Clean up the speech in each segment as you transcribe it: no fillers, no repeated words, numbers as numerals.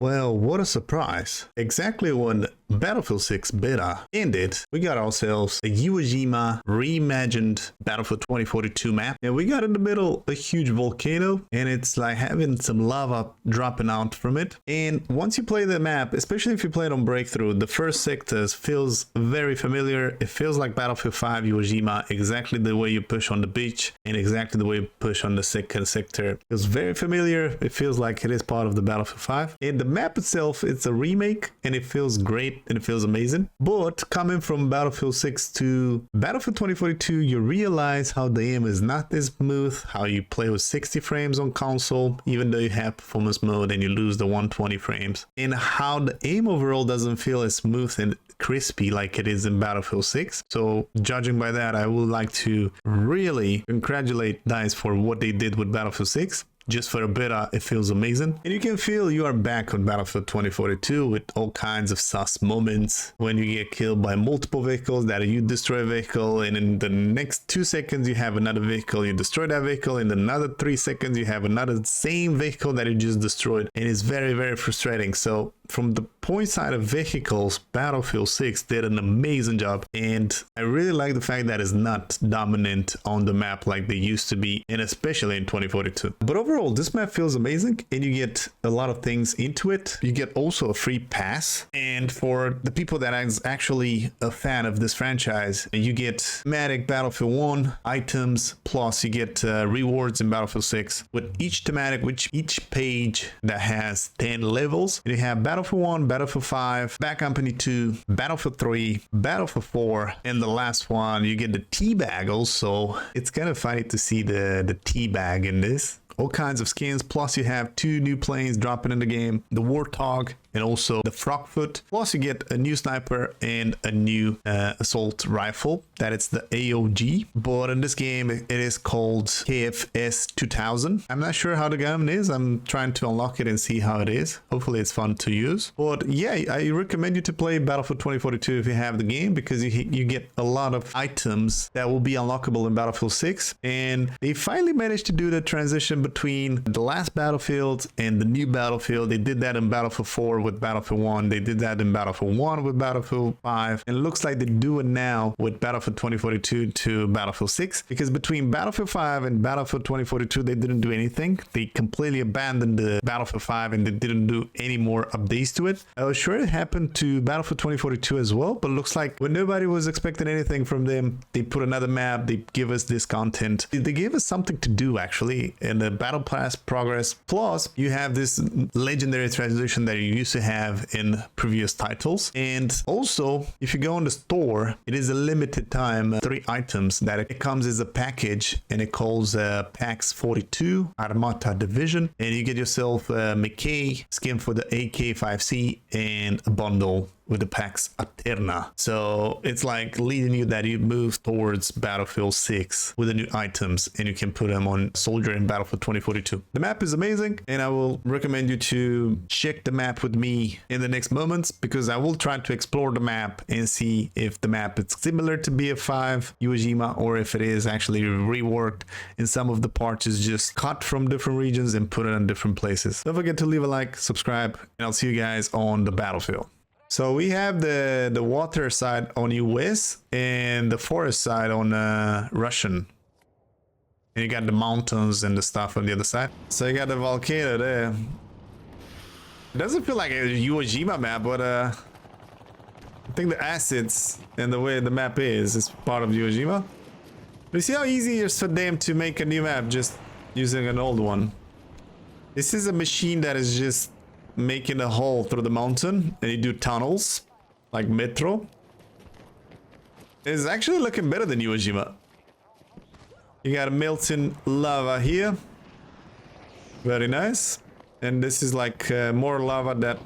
Well, what a surprise. Exactly when Battlefield 6 beta ended, we got ourselves a Iwo Jimma reimagined Battlefield 2042 map. And we got in the middle a huge volcano, and it's like having some lava dropping out from it. And once you play the map, especially if you play it on Breakthrough, the first sectors feels very familiar. It feels like Battlefield 5 Iwo Jimma, exactly the way you push on the beach and exactly the way you push on the second sector. It's very familiar. It feels like it is part of the Battlefield 5. And the map itself, it's a remake, and it feels great and it feels amazing. But coming from Battlefield 6 to Battlefield 2042, you realize how the aim is not as smooth, how you play with 60 frames on console, even though you have performance mode and you lose the 120 frames, and how the aim overall doesn't feel as smooth and crispy like it is in Battlefield 6. So judging by that, I would like to really congratulate DICE for what they did with Battlefield 6. Just for a beta, it feels amazing. And you can feel you are back on Battlefield 2042 with all kinds of sus moments when you get killed by multiple vehicles, that you destroy a vehicle, and in the next 2 seconds you have another vehicle, you destroy that vehicle, in another 3 seconds you have another same vehicle that you just destroyed, and it's very, very frustrating. So from the point side of vehicles, Battlefield 6 did an amazing job, and I really like the fact that it's not dominant on the map like they used to be, and especially in 2042. But overall, this map feels amazing, and you get a lot of things into it. You get also a free pass, and for the people that is actually a fan of this franchise, you get thematic Battlefield 1 items, plus you get rewards in Battlefield 6 with each thematic, which each page that has 10 levels. And you have Battlefield 1, Battlefield 5, Bad Company 2, Battlefield 3, Battlefield 4, and the last one you get the tea bag also. It's kind of funny to see the tea bag in this. All kinds of skins, plus you have 2 new planes dropping in the game, the Warthog and also the Frogfoot. Plus you get a new sniper and a new assault rifle, that it's the AOG. But in this game it is called KFS 2000. I'm not sure how the gun is. I'm trying to unlock it and see how it is. Hopefully it's fun to use. But yeah, I recommend you to play Battlefield 2042 if you have the game, because you get a lot of items that will be unlockable in Battlefield 6. And they finally managed to do the transition between the last Battlefield and the new Battlefield. They did that in Battlefield 4 with Battlefield 1. They did that in Battlefield 1 with Battlefield 5. And it looks like they do it now with Battlefield 2042 to Battlefield 6. Because between Battlefield 5 and Battlefield 2042, they didn't do anything. They completely abandoned the Battlefield 5 and they didn't do any more updates to it. I was sure it happened to Battlefield 2042 as well, but it looks like when nobody was expecting anything from them, they put another map, they give us this content. They gave us something to do actually in the Battle Pass progress. Plus, you have this legendary transition that you used to have in previous titles. And also, if you go on the store, it is a limited time 3 items that it comes as a package, and it calls PAX 42 Armata Division, and you get yourself a McKay skin for the AK-5C and a bundle with the Pax Aterna. So it's like leading you that you move towards Battlefield 6 with the new items, and you can put them on Soldier in Battlefield 2042. The map is amazing, and I will recommend you to check the map with me in the next moments, because I will try to explore the map and see if the map is similar to BF5 Iwo Jimma, or if it is actually reworked and some of the parts is just cut from different regions and put it in different places. Don't forget to leave a like, subscribe, and I'll see you guys on the battlefield. So we have the water side on US and the forest side on Russian. And you got the mountains and the stuff on the other side. So you got the volcano there. It doesn't feel like a Iwo Jimma map, but I think the assets and the way the map is part of Iwo Jimma. But you see how easy it is for them to make a new map just using an old one. This is a machine that is just making a hole through the mountain, and you do tunnels like metro. It's actually looking better than Iwo Jimma. You got a melting lava here, very nice. And this is like more lava that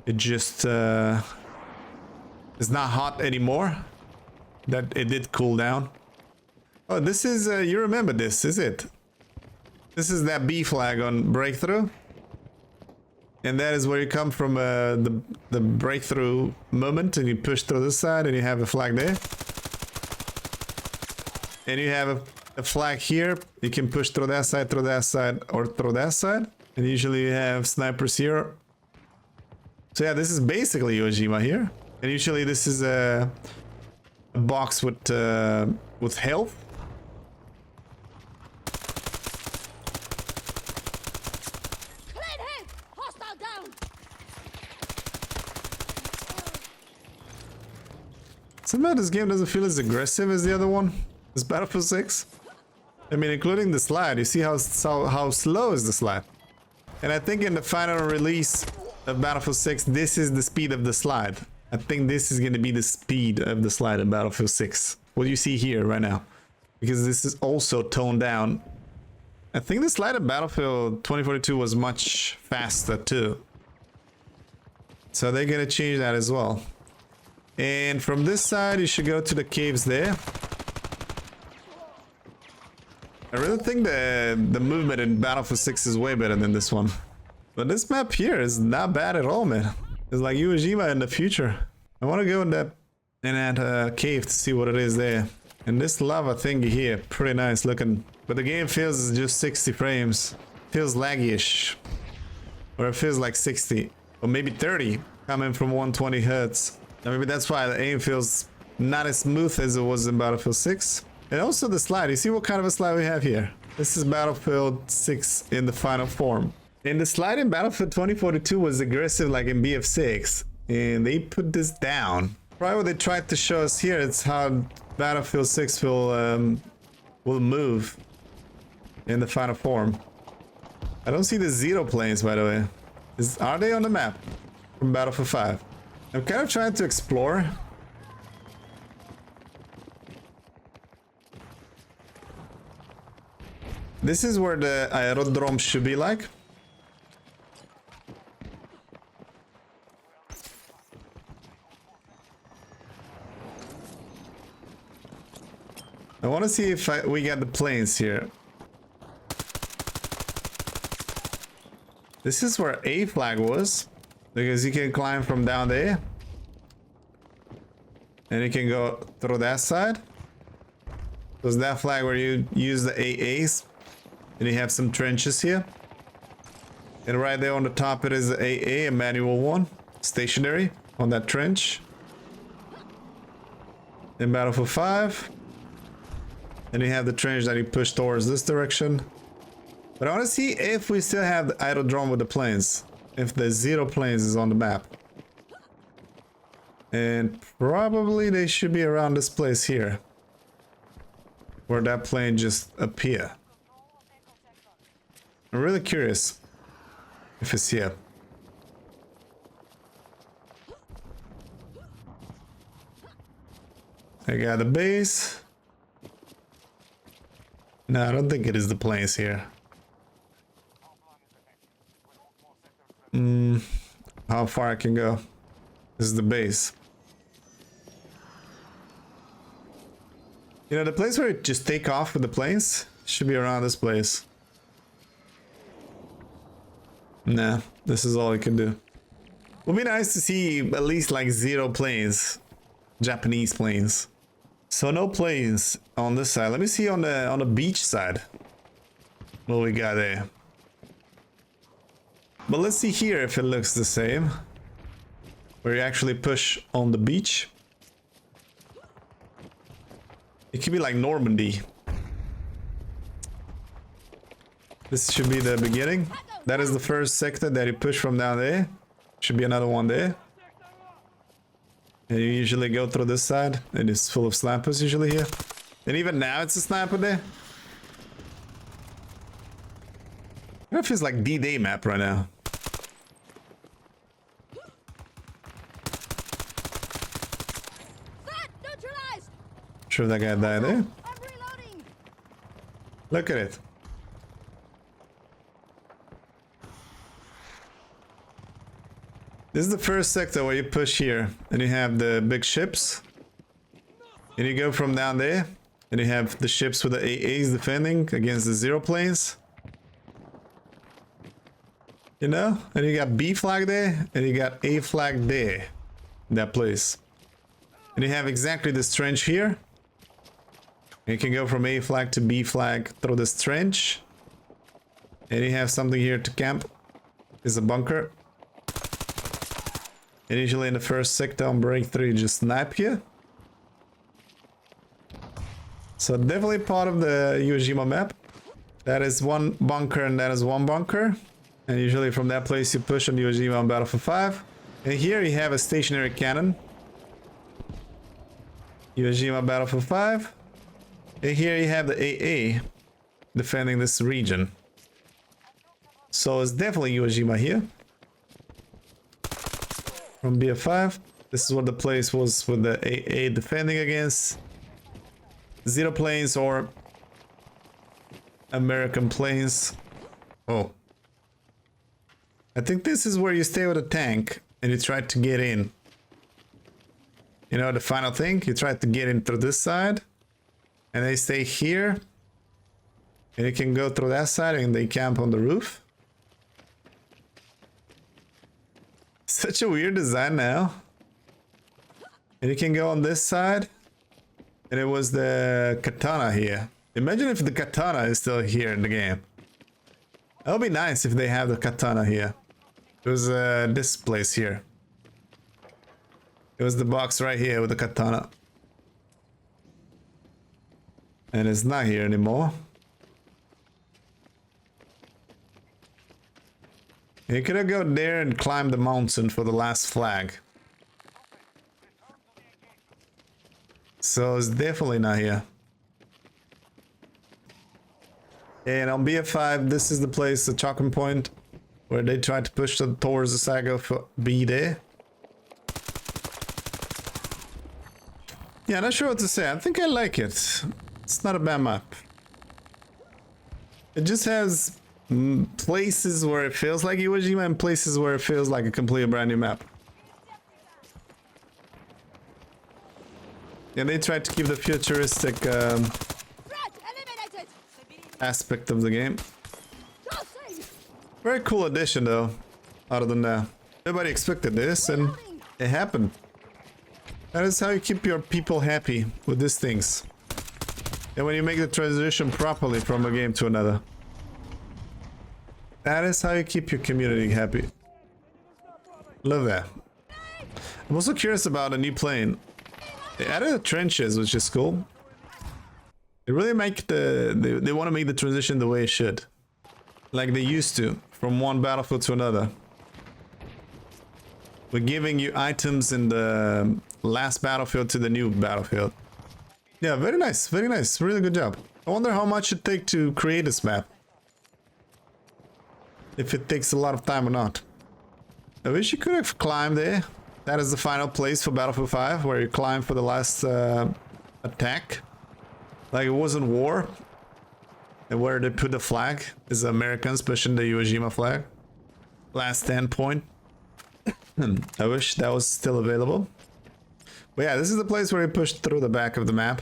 it just is not hot anymore, that it did cool down. Oh, this is you remember this, is it? This is that B flag on Breakthrough. And that is where you come from the breakthrough moment, and you push through this side and you have a flag there. And you have a flag here. You can push through that side, or through that side. And usually you have snipers here So yeah, this is basically Iwo Jima here. And usually this is a box with health. Somehow this game doesn't feel as aggressive as the other one. This Battlefield 6. I mean, including the slide. You see how slow is the slide. And I think in the final release of Battlefield 6, this is the speed of the slide. I think this is going to be the speed of the slide in Battlefield 6. What you see here right now. Because this is also toned down. I think the slide of Battlefield 2042 was much faster too. So they're going to change that as well. And from this side, you should go to the caves there. I really think the movement in Battlefield 6 is way better than this one. But this map here is not bad at all, man. It's like Iwo Jima in the future. I want to go in that cave to see what it is there. And this lava thingy here, pretty nice looking. But the game feels just 60 frames. Feels laggy-ish. Or it feels like 60. Or maybe 30 coming from 120 hertz. Now maybe that's why the aim feels not as smooth as it was in Battlefield 6. And also the slide. You see what kind of a slide we have here? This is Battlefield 6 in the final form. And the slide in Battlefield 2042 was aggressive like in BF6. And they put this down. Probably what they tried to show us here is how Battlefield 6 will move in the final form. I don't see the Zero planes, by the way. Are they on the map from Battlefield 5? I'm kind of trying to explore. This is where the aerodrome should be like. I want to see if we get the planes here. This is where A flag was. Because you can climb from down there. And you can go through that side. There's that flag where you use the AAs. And you have some trenches here. And right there on the top it is the AA, a manual one. Stationary on that trench. In Battlefield 5. And you have the trench that you push towards this direction. But I want to see if we still have the aerodrome with the planes. If the Zero planes is on the map. And probably they should be around this place here. Where that plane just appear. I'm really curious if it's here. I got the base. No, I don't think it is the planes here. How far I can go. This is the base. You know, the place where you just take off with the planes should be around this place. Nah, this is all you can do. Would be nice to see at least like Zero planes. Japanese planes. So no planes on this side. Let me see on the beach side. What we got there. But let's see here if it looks the same. Where you actually push on the beach. It could be like Normandy. This should be the beginning. That is the first sector that you push from down there. Should be another one there. And you usually go through this side. It is full of snipers usually here. And even now it's a sniper there. It feels like D-Day map right now. Sure that guy died there. Look at it. This is the first sector where you push here and you have the big ships. And you go from down there and you have the ships with the AAs defending against the Zero planes. You know? And you got B flag there and you got A flag there. In that place. And you have exactly this trench here. You can go from A flag to B flag through this trench. And you have something here to camp. Is a bunker. And usually in the first sector on breakthrough, you just snipe here. So definitely part of the Iwo Jimma map. That is one bunker and that is one bunker. And usually from that place you push on Iwo Jimma on Battlefield 5. And here you have a stationary cannon. Iwo Jimma Battlefield 5. And here you have the AA defending this region. So it's definitely Iwo Jimma here. From BF5. This is what the place was with the AA defending against Zero planes or American planes. Oh. I think this is where you stay with a tank and you try to get in. You know, the final thing, you try to get in through this side and they stay here and you can go through that side and they camp on the roof. Such a weird design now. And you can go on this side and it was the katana here. Imagine if the katana is still here in the game. That would be nice if they have the katana here. It was this place here. It was the box right here with the katana. And it's not here anymore. You could have gone there and climbed the mountain for the last flag. So it's definitely not here. And on BF5, this is the place, the choking point, where they tried to push towards the Saga for B there. Yeah, not sure what to say. I think I like it. It's not a bad map. It just has places where it feels like Iwo Jima and places where it feels like a completely brand new map. Yeah, they tried to keep the futuristic aspect of the game. Very cool addition though, other than that. Everybody expected this and it happened. That is how you keep your people happy with these things. And when you make the transition properly from a game to another. That is how you keep your community happy. Love that. I'm also curious about a new plane. They added the trenches, which is cool. They really make they want to make the transition the way it should. Like they used to, from one battlefield to another. We're giving you items in the last battlefield to the new battlefield. Yeah, very nice, really good job. I wonder how much it take to create this map. If it takes a lot of time or not. I wish you could have climbed there. That is the final place for Battlefield 5, where you climb for the last attack. Like it wasn't war. And where they put the flag is the Americans pushing the Iwo Jima flag. Last stand point. I wish that was still available. But yeah, this is the place where you push through the back of the map.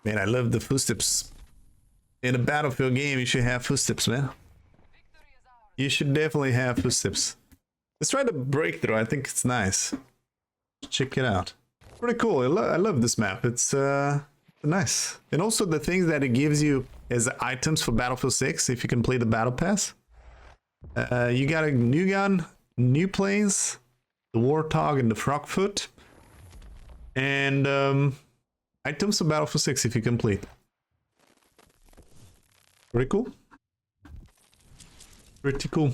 Man, I love the footsteps. In a Battlefield game, you should have footsteps, man. You should definitely have footsteps. Let's try the breakthrough. I think it's nice. Check it out. Pretty cool. I love this map. It's nice. And also the things that it gives you as items for Battlefield 6 if you complete the Battle Pass. You got a new gun, new planes, the Warthog and the Frogfoot. And items for Battlefield 6 if you complete. Pretty cool. Pretty cool.